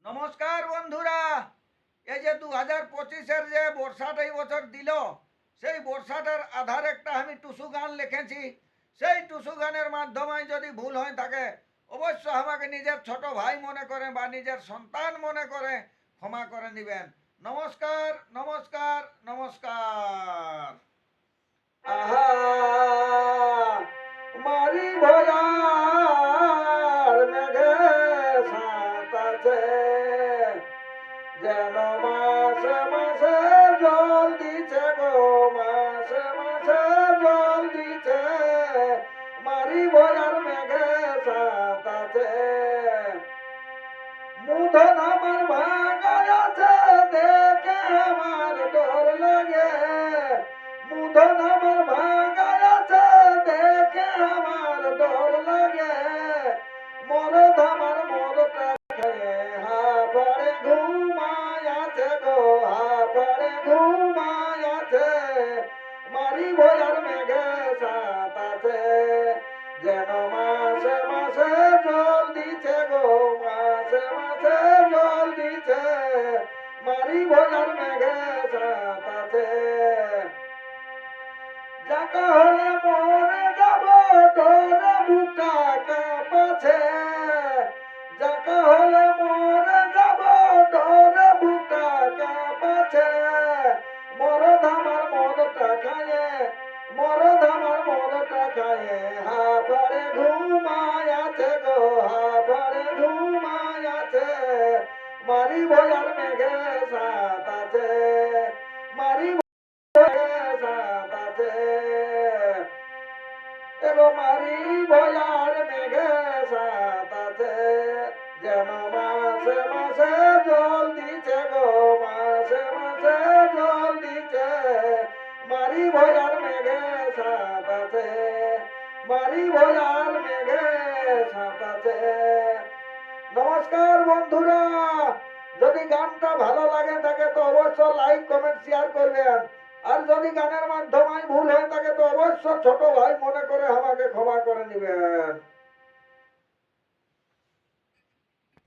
নমস্কার বন্ধুরা। এই যে 2025-এর যে বর্ষাটা এই বছর দিল, সেই বর্ষাটার আধার একটা আমি টুসু গান লিখেছি। সেই টুসু গানের মাধ্যমে যদি ভুল হয়ে থাকে, অবশ্য আমাকে নিজের ছোট ভাই মনে করে বা নিজের সন্তান মনে করে ক্ষমা করে নেবেন। নমস্কার, নমস্কার, নমস্কার। আহা মারি ভয়ার মেঘে সাঁত আছে, যেন মাসে মাসে জল দিছে গো, মাসে মাসে জল দিছে। মারি ভয়ার মেঘে সাঁত আছে, মুধন আমার ভাঙায় আছে, দেখে আমার ডর লাগে। মুধন আমার ভাঙায় আছে, দেখে আমার ডর লাগে। মরদ আমার মরটা খেয়ে হা পড়ে ঘুমায় আছে গো, হা পড়ে ঘুমায় আছে। মারি ভয়ার মেঘে সাঁত আছে, যেন মাসে মাসে জল দিছে গো, মাসে মাসে জল দিছে। মারি ভয়ার মেঘে সাঁত আছে, যাকা হলে মরে যাব ডরে বুকটা কাঁপাছে। যাকা হলে মরে যাব ডরে বুকটা কাঁপাছে। মরদ আমার মদটা খায়ে, মরদ আমার মদটা খায়ে হা পড়ে ঘুমায় আছে গো, হা পড়ে ঘুমায় আছে। মারি ভয়ার মেঘে সাঁত আছে, মারি সাঁত আছে। এগো মারি ভয়ার মেঘে সাঁত আছে, যেন মাসে মাসে জল দিছে গো, মাসে মাসে জল দিছে। মারি ভয়ার মেঘে সাঁত আছে, মারি ভয়ার মেঘে সাঁত আছে। নমস্কার বন্ধুরা। যদি গানটা ভালো লাগে থাকে তো অবশ্য লাইক কমেন্ট শেয়ার করবেন। আর যদি গানের মাধ্যমে ভুল হয়ে থাকে তো অবশ্য ছোট ভাই মনে করে আমাকে ক্ষমা করে নেবেন।